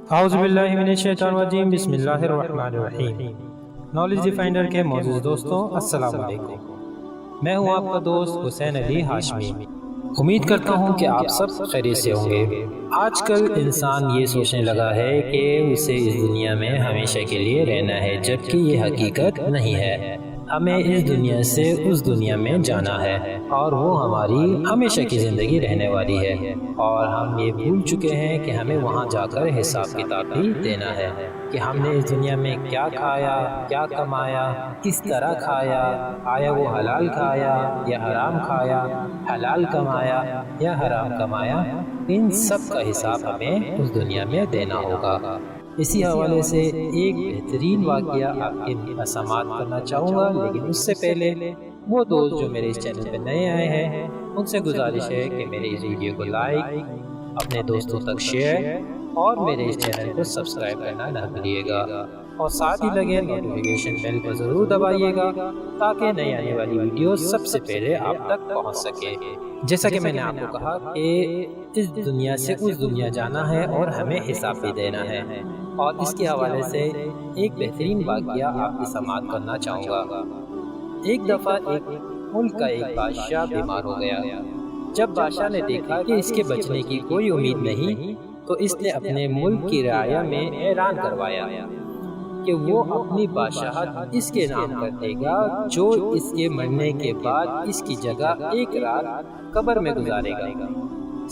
اعوذ باللہ من الشیطان الرجیم، بسم اللہ الرحمن الرحیم۔ نالج ڈیفائنڈر کے معزز دوستوں، السلام علیکم۔ میں ہوں آپ کا دوست حسین علی ہاشمی۔ امید کرتا ہوں کہ آپ سب خیریت سے ہوں گے۔ آج کل انسان یہ سوچنے لگا ہے کہ اسے اس دنیا میں ہمیشہ کے لیے رہنا ہے، جبکہ یہ حقیقت نہیں ہے۔ ہمیں اس دنیا سے اس دنیا میں جانا ہے اور وہ ہماری ہمیشہ کی زندگی رہنے والی ہے، اور ہم یہ بھول چکے ہیں کہ ہمیں وہاں جا کر حساب کتاب بھی دینا ہے کہ ہم نے اس دنیا میں کیا کھایا، کیا کمایا، کس طرح کھایا، آیا وہ حلال کھایا یا حرام کھایا، حلال کمایا یا حرام کمایا۔ ان سب کا حساب ہمیں اس دنیا میں دینا ہوگا۔ اسی حوالے سے ایک بہترین واقعہ آپ کے سماعت کرنا چاہوں گا، لیکن اس سے پہلے وہ دوست جو میرے اس چینل پہ نئے آئے ہیں ان سے گزارش ہے کہ میرے اس ویڈیو کو لائک، اپنے دوستوں تک شیئر اور میرے اس چینل کو سبسکرائب کرنا نہ بھولیے گا، اور ساتھ ہی لگے نوٹیفیکیشن بیل کو ضرور دبائیے گا تاکہ نئی آنے والی ویڈیو سب سے پہلے آپ تک پہنچ سکے۔ جیسا کہ میں نے آپ کو کہا کہ اس دنیا سے اس دنیا جانا ہے اور ہمیں حساب بھی دینا ہے، اور اس کے حوالے سے ایک بہترین واقعہ آپ کی سماعت کرنا چاہوں گا۔ ایک دفعہ ایک ملک کا ایک بادشاہ بیمار ہو گیا۔ جب بادشاہ نے دیکھا کہ اس کے بچنے کی کوئی امید نہیں تو اس نے اپنے ملک کی رعایا میں اعلان کروایا کہ وہ اپنی بادشاہت اس کے نام کر دے گا جو اس کے مرنے کے بعد اس کی جگہ ایک رات قبر میں گزارے گا۔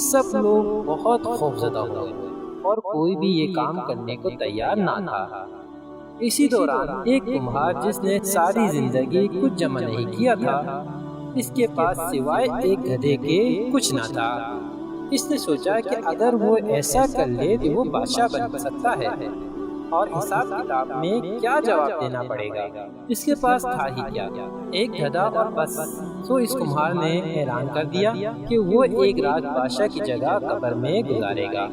سب لوگ بہت خوفزدہ ہوئے اور کوئی بھی یہ کام کرنے کو تیار نہ تھا۔ اسی دوران ایک کمہار جس نے ساری زندگی کچھ جمع نہیں کیا تھا، اس کے پاس سوائے ایک گدھے کے کچھ نہ تھا۔ اس نے سوچا کہ اگر وہ ایسا کر لے تو وہ بادشاہ بن سکتا ہے، اور حساب کتاب میں کیا جواب دینا پڑے گا، اس کے پاس تھا ہی کیا، ایک گدھا اور بس۔ تو اس کمہار نے اعلان کر دیا کہ وہ ایک رات بادشاہ کی جگہ قبر میں گزارے گا۔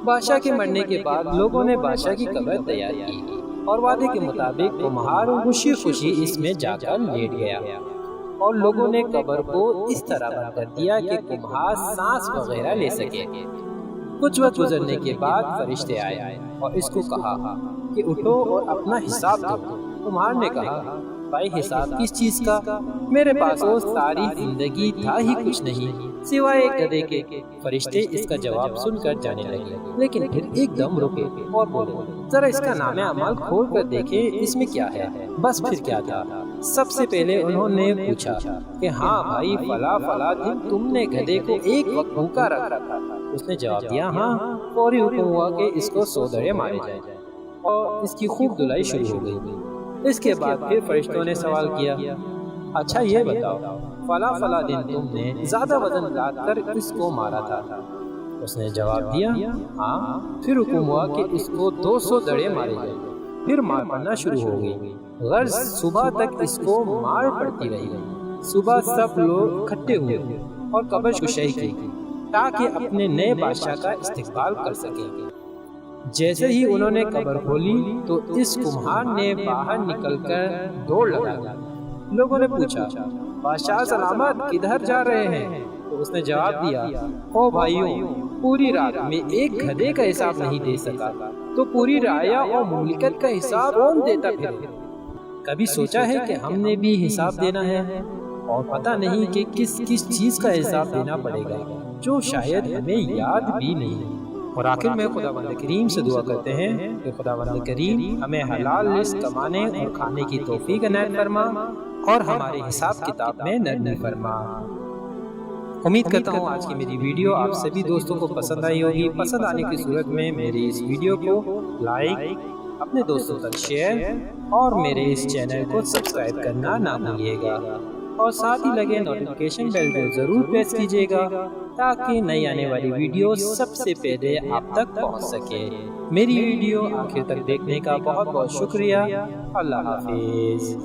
بادشاہ کے مرنے کے بعد لوگوں نے بادشاہ کی قبر تیار کی، اور وعدے کے مطابق کمہار خوشی خوشی اس میں جا کر لیٹ گیا، اور لوگوں نے قبر کو اس طرح بند کر دیا کہ کمہار سانس وغیرہ لے سکے۔ کچھ وقت گزرنے کے بعد فرشتے آئے اور اس کو کہا کہ اٹھو اور اپنا حساب دو۔ کمہار نے کہا، بھائی حساب کس چیز کا؟ میرے پاس تو ساری زندگی تھا ہی کچھ نہیں سوائے ایک گدھے کے۔ فرشتے اس کا جواب سن کر جانے لگے، لیکن پھر ایک دم رکے اور بولے، ذرا اس کا نام اعمال کھول کر دیکھیں اس میں کیا ہے۔ بس پھر کیا تھا، سب سے پہلے انہوں نے پوچھا کہ ہاں بھائی، فلاں دن تم نے گدھے کو ایک وقت بھوکا رکھا تھا۔ اس نے جواب دیا، ہاں۔ فوری حکم ہوا کہ اس کو 100 دڑے مارے جائیں، اور اس کی خوب دھلائی شروع ہو گئی۔ اس کے بعد پھر فرشتوں نے سوال کیا، اچھا یہ بتاؤ، فلاں دن تم نے زیادہ وزن لاد کر اس کو مارا تھا؟ اس نے جواب دیا، ہاں۔ پھر حکم ہوا کہ اس کو 200 دڑے مارے جائیں۔ پھر مار پڑنا شروع ہو گئی، غرض صبح تک اس کو مار پڑتی رہی۔ صبح سب لوگ اکٹھے ہوئے اور قبر کشائی کی تاکہ اپنے نئے بادشاہ کا استقبال کر سکیں۔ جیسے ہی انہوں نے قبر کھولی تو اس کمہار نے باہر نکل کر دوڑ لگا دی۔ لوگوں نے پوچھا، بادشاہ سلامت، کدھر جا رہے ہیں؟ تو اس نے جواب دیا، او بھائیوں، پوری رات میں ایک گدھے کا حساب نہیں دے سکا تو پوری رعایا اور مملکت کا حساب کون دیتا پھر؟ کبھی سوچا ہے کہ ہم نے بھی حساب دینا ہے، اور پتہ نہیں کہ کس چیز کا حساب دینا پڑے گا جو شاید ہمیں یاد بھی نہیں۔ اور آخر میں خداوند کریم سے دعا کرتے ہیں کہ خداوند کریم ہمیں حلال رزق کمانے اور کھانے کی توفیق عنایت فرما، اور ہمارے حساب کتاب میں نرمی فرما۔ امید کرتا ہوں آج کی میری ویڈیو آپ سبھی دوستوں کو پسند آئی ہوگی۔ پسند آنے کی صورت میں میری اس ویڈیو کو لائک، اپنے دوستوں تک شیئر اور میرے اس چینل کو سبسکرائب کرنا نہ بھولیے گا، اور ساتھ ہی لگے نوٹیفیکیشن بیل کو ضرور پریس کیجیے گا تاکہ نئی آنے والی ویڈیو سب سے پہلے آپ تک پہنچ سکے۔ میری ویڈیو آخر تک دیکھنے کا بہت بہت شکریہ۔ اللہ حافظ۔